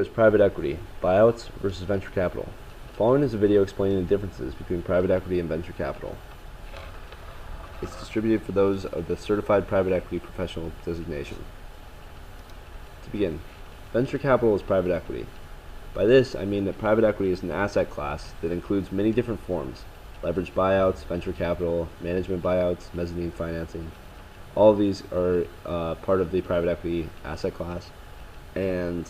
is private equity, buyouts versus venture capital. The following is a video explaining the differences between private equity and venture capital. It's distributed for those of the Certified Private Equity Professional designation. To begin, venture capital is private equity. By this, I mean that private equity is an asset class that includes many different forms: leveraged buyouts, venture capital, management buyouts, mezzanine financing. All of these are part of the private equity asset class, and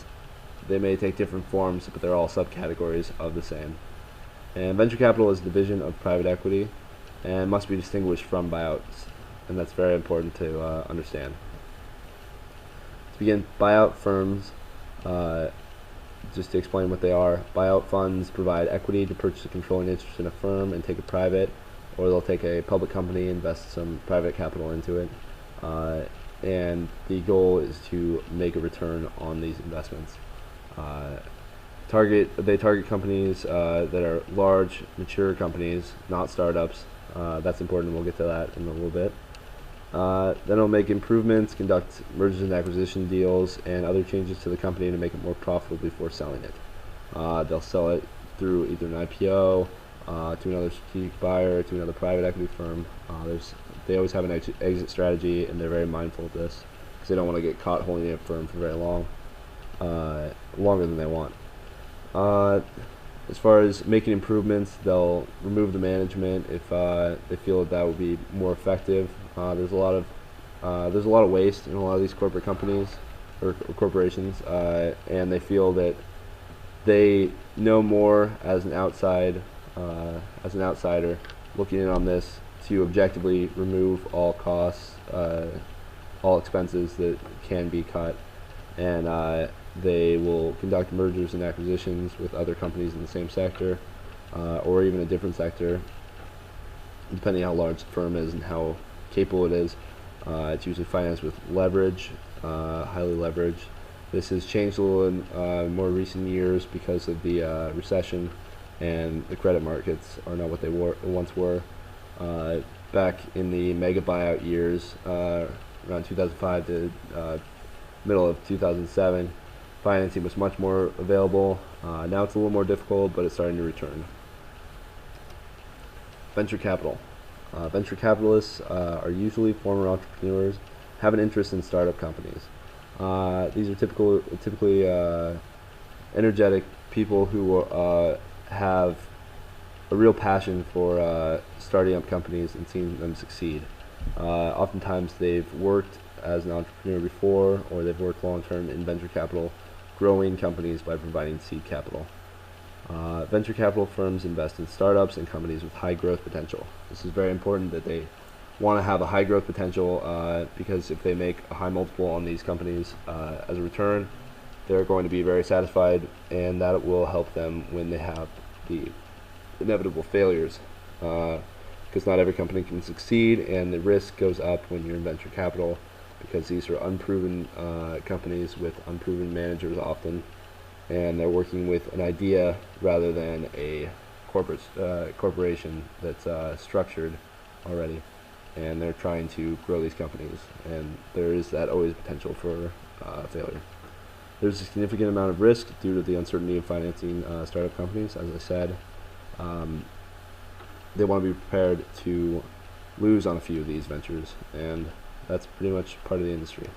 they may take different forms, but they're all subcategories of the same. And venture capital is a division of private equity and must be distinguished from buyouts, and that's very important to understand. To begin, buyout firms, just to explain what they are, buyout funds provide equity to purchase a controlling interest in a firm and take it private, or they'll take a public company, invest some private capital into it, and the goal is to make a return on these investments. They target companies that are large, mature companies, not startups. That's important, we'll get to that in a little bit. Then it'll make improvements, conduct mergers and acquisition deals, and other changes to the company to make it more profitable before selling it. They'll sell it through either an IPO, to another strategic buyer, to another private equity firm. They always have an exit strategy, and they're very mindful of this because they don't want to get caught holding a firm for very long, longer than they want. As far as making improvements, they'll remove the management if they feel that would be more effective. There's a lot of waste in a lot of these corporate companies or corporations, and they feel that they know more as an outsider looking in on this to objectively remove all costs, all expenses that can be cut, and they will conduct mergers and acquisitions with other companies in the same sector, or even a different sector, depending on how large the firm is and how capable it is. It's usually financed with leverage, highly leveraged. This has changed a little in more recent years because of the recession, and the credit markets are not what they once were. Back in the mega buyout years, around 2005 to middle of 2007, financing was much more available. Now it's a little more difficult, but it's starting to return. Venture capital. Venture capitalists are usually former entrepreneurs, have an interest in startup companies. These are typically energetic people who have a real passion for starting up companies and seeing them succeed. Oftentimes they've worked as an entrepreneur before, or they've worked long-term in venture capital, growing companies by providing seed capital. Venture capital firms invest in startups and companies with high growth potential. This is very important that they want to have a high growth potential, because if they make a high multiple on these companies as a return, they're going to be very satisfied, and that will help them when they have the inevitable failures, because not every company can succeed, and the risk goes up when you're in venture capital, because these are unproven companies with unproven managers often, and they're working with an idea rather than a corporation that's structured already, and they're trying to grow these companies, and there is that always potential for failure. There's a significant amount of risk due to the uncertainty of financing startup companies. As I said, they want to be prepared to lose on a few of these ventures, and that's pretty much part of the industry.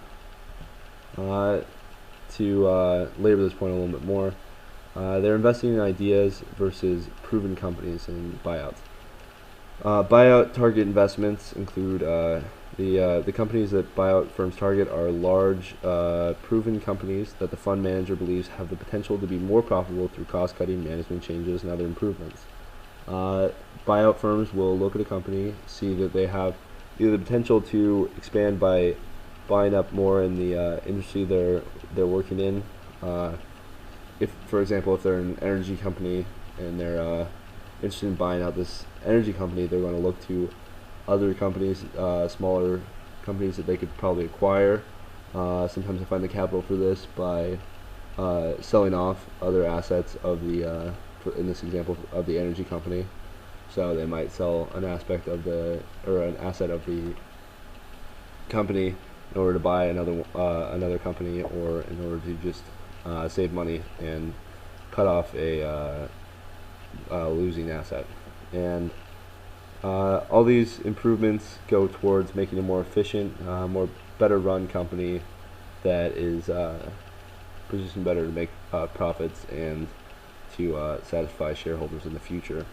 To labor this point a little bit more, they're investing in ideas versus proven companies in buyouts. Buyout target investments include the companies that buyout firms target are large, proven companies that the fund manager believes have the potential to be more profitable through cost-cutting, management changes, and other improvements. Buyout firms will look at a company, see that they have either the potential to expand by buying up more in the industry they're working in. If, for example, if they're an energy company and they're interested in buying out this energy company, they're going to look to other companies, smaller companies that they could probably acquire. Sometimes they find the capital for this by selling off other assets of the, in this example, of the energy company. So they might sell an aspect of an asset of the company in order to buy another company, or in order to just save money and cut off a losing asset. And all these improvements go towards making a more efficient, more better run company that is positioned better to make profits and to satisfy shareholders in the future.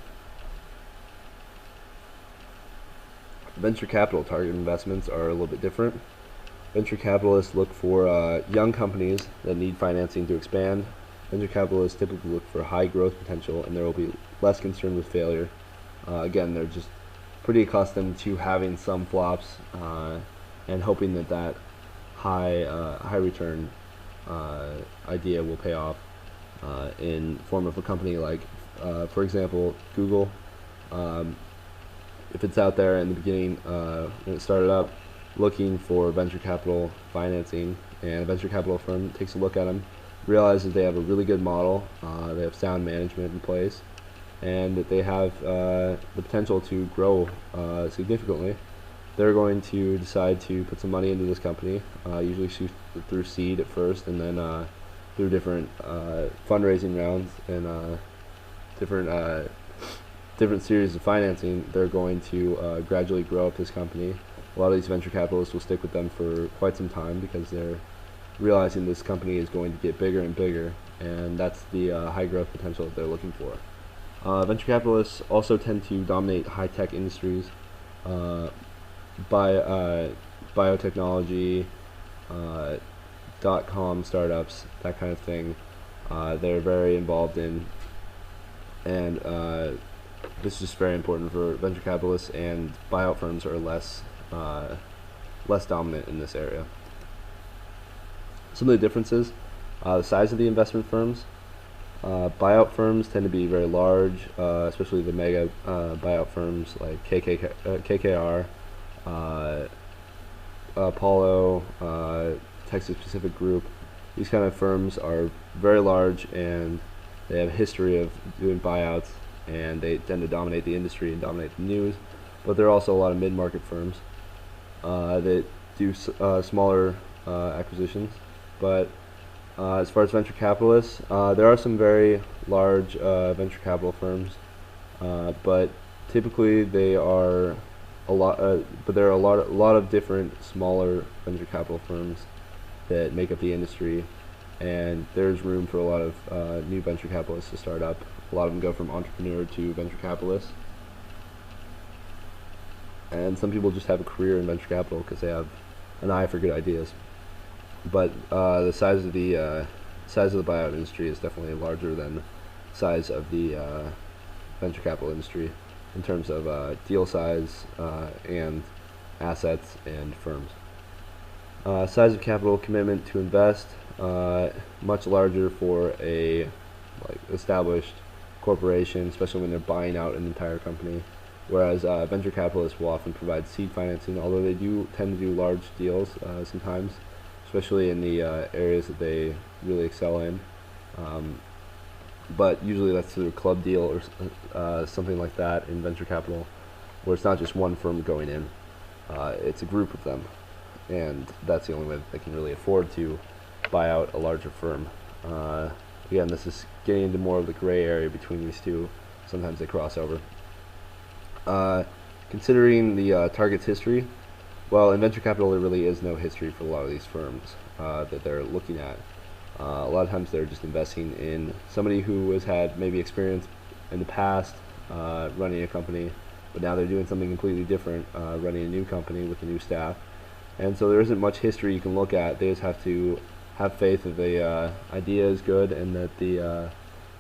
Venture capital target investments are a little bit different. Venture capitalists look for young companies that need financing to expand. Venture capitalists typically look for high growth potential, and they will be less concerned with failure. Again, they're just pretty accustomed to having some flops and hoping that high return idea will pay off in form of a company like, for example, Google. If it's out there in the beginning when it started up, looking for venture capital financing, and a venture capital firm takes a look at them, realizes they have a really good model, they have sound management in place, and that they have the potential to grow significantly, they're going to decide to put some money into this company, usually through seed at first, and then through different fundraising rounds and different series of financing. They're going to gradually grow up this company. A lot of these venture capitalists will stick with them for quite some time because they're realizing this company is going to get bigger and bigger, and that's the high growth potential that they're looking for. Venture capitalists also tend to dominate high-tech industries, biotechnology, .com startups, that kind of thing. They're very involved in, and this is just very important for venture capitalists, and buyout firms are less dominant in this area. Some of the differences: the size of the investment firms. Buyout firms tend to be very large, especially the mega buyout firms like KKR, Apollo, Texas Pacific Group. These kind of firms are very large, and they have a history of doing buyouts, and they tend to dominate the industry and dominate the news. But there are also a lot of mid-market firms that do smaller acquisitions. But as far as venture capitalists, there are some very large venture capital firms, but typically they are a lot. But there are a lot of different smaller venture capital firms that make up the industry, and there's room for a lot of new venture capitalists to start up. A lot of them go from entrepreneur to venture capitalist, and some people just have a career in venture capital because they have an eye for good ideas. But the size of the buyout industry is definitely larger than the size of the venture capital industry in terms of deal size and assets and firms. Size of capital commitment to invest, much larger for a established corporation, especially when they're buying out an entire company. Whereas venture capitalists will often provide seed financing, although they do tend to do large deals sometimes, especially in the areas that they really excel in. But usually that's through a club deal or something like that in venture capital, where it's not just one firm going in, it's a group of them, and that's the only way that they can really afford to buy out a larger firm. Again, this is getting into more of the gray area between these two. Sometimes they cross over. Considering the target's history, well, in venture capital there really is no history for a lot of these firms that they're looking at. A lot of times they're just investing in somebody who has had maybe experience in the past running a company, but now they're doing something completely different, running a new company with a new staff. And so there isn't much history you can look at. They just have to have faith that the idea is good and that the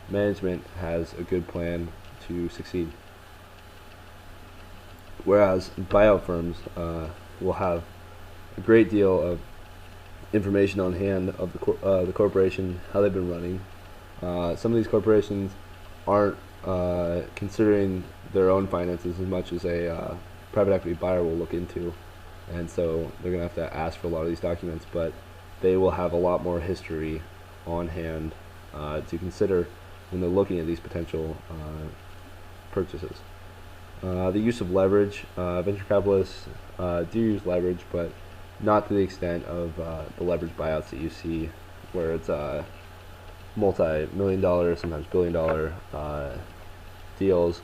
management has a good plan to succeed. Whereas buyout firms will have a great deal of information on hand of the corporation, how they've been running. Some of these corporations aren't considering their own finances as much as a private equity buyer will look into, and so they're going to have to ask for a lot of these documents, but they will have a lot more history on hand to consider when they're looking at these potential purchases. The use of leverage. Venture capitalists do use leverage, but not to the extent of the leverage buyouts that you see, where it's multi-million dollar, sometimes billion-dollar deals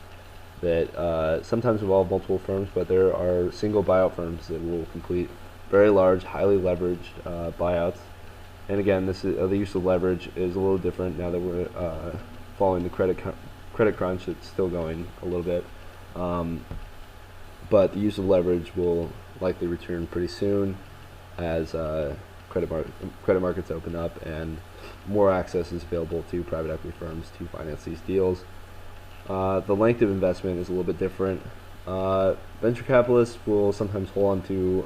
that sometimes involve multiple firms, but there are single buyout firms that will complete very large, highly leveraged buyouts. And again, this is, the use of leverage is a little different now that we're following the credit crunch. It's still going a little bit, but the use of leverage will likely return pretty soon as credit markets open up and more access is available to private equity firms to finance these deals. The length of investment is a little bit different. Venture capitalists will sometimes hold on to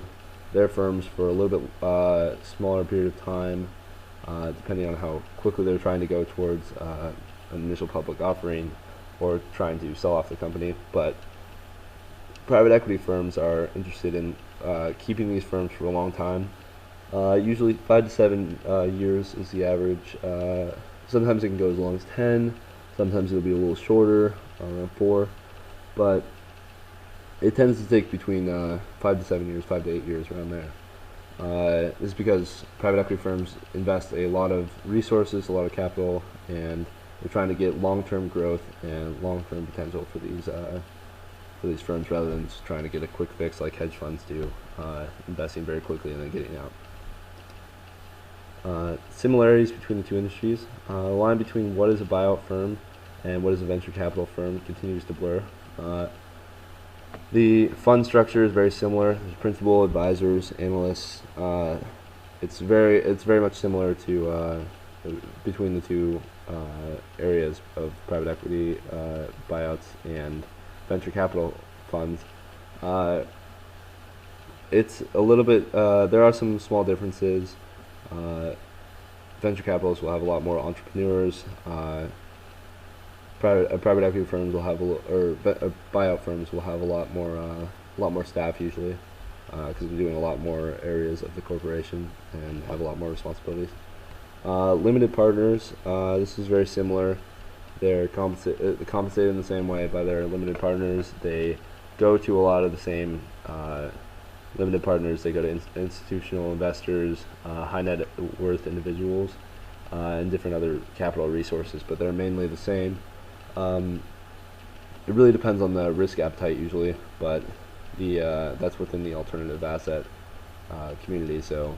their firms for a little bit smaller period of time, depending on how quickly they're trying to go towards an initial public offering or trying to sell off the company. But private equity firms are interested in keeping these firms for a long time. Usually 5 to 7 years is the average. Sometimes it can go as long as 10. Sometimes it'll be a little shorter, around 4. But it tends to take between 5 to 7 years, 5 to 8 years, around there. This is because private equity firms invest a lot of resources, a lot of capital, and they're trying to get long-term growth and long-term potential for these firms, rather than just trying to get a quick fix like hedge funds do, investing very quickly and then getting out. Similarities between the two industries. The line between what is a buyout firm and what is a venture capital firm continues to blur. The fund structure is very similar. There's principal, advisors, analysts. It's very much similar to between the two areas of private equity buyouts and venture capital funds. It's a little bit. There are some small differences. Venture capitalists will have a lot more entrepreneurs. Private equity firms will have buyout firms will have a lot more staff usually, because they're doing a lot more areas of the corporation and have a lot more responsibilities. Limited partners. This is very similar. They're compensated in the same way by their limited partners. They go to a lot of the same limited partners. They go to institutional investors, high net worth individuals, and different other capital resources, but they're mainly the same. It really depends on the risk appetite usually, but that's within the alternative asset community. So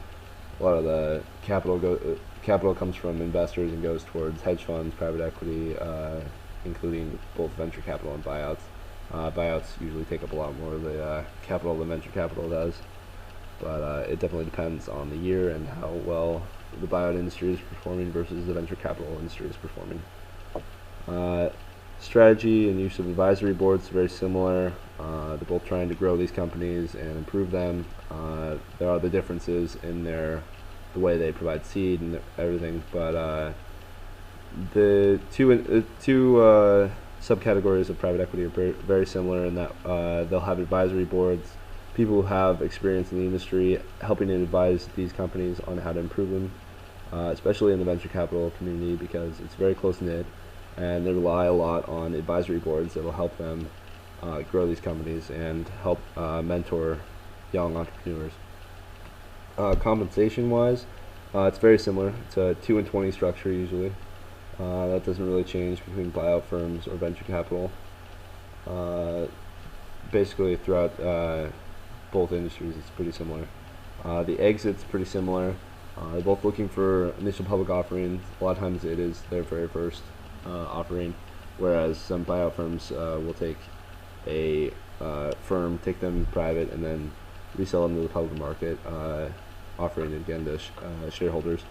a lot of the capital comes from investors and goes towards hedge funds, private equity, including both venture capital and buyouts. Buyouts usually take up a lot more of the capital than venture capital does, but it definitely depends on the year and how well the buyout industry is performing versus the venture capital industry is performing. Strategy and use of advisory boards is very similar. They're both trying to grow these companies and improve them. There are the differences in the way they provide seed and everything, but the two subcategories of private equity are very similar in that they'll have advisory boards, people who have experience in the industry helping to advise these companies on how to improve them, especially in the venture capital community, because it's very close-knit and they rely a lot on advisory boards that will help them grow these companies and help mentor young entrepreneurs. Compensation-wise, it's very similar. It's a 2 and 20 structure usually. That doesn't really change between buyout firms or venture capital. Basically, throughout both industries, it's pretty similar. The exit's pretty similar. They're both looking for initial public offerings. A lot of times it is their very first offering, whereas some buyout firms will take a firm, take them private, and then resell them to the public market, offering it again to shareholders.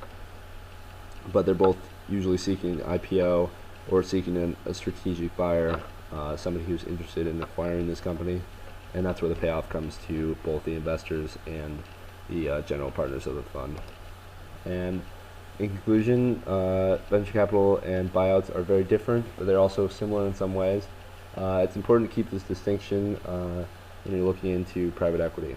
But they're both usually seeking IPO or seeking a strategic buyer, somebody who's interested in acquiring this company, and that's where the payoff comes to both the investors and the general partners of the fund. And in conclusion, venture capital and buyouts are very different, but they're also similar in some ways. It's important to keep this distinction when you're looking into private equity.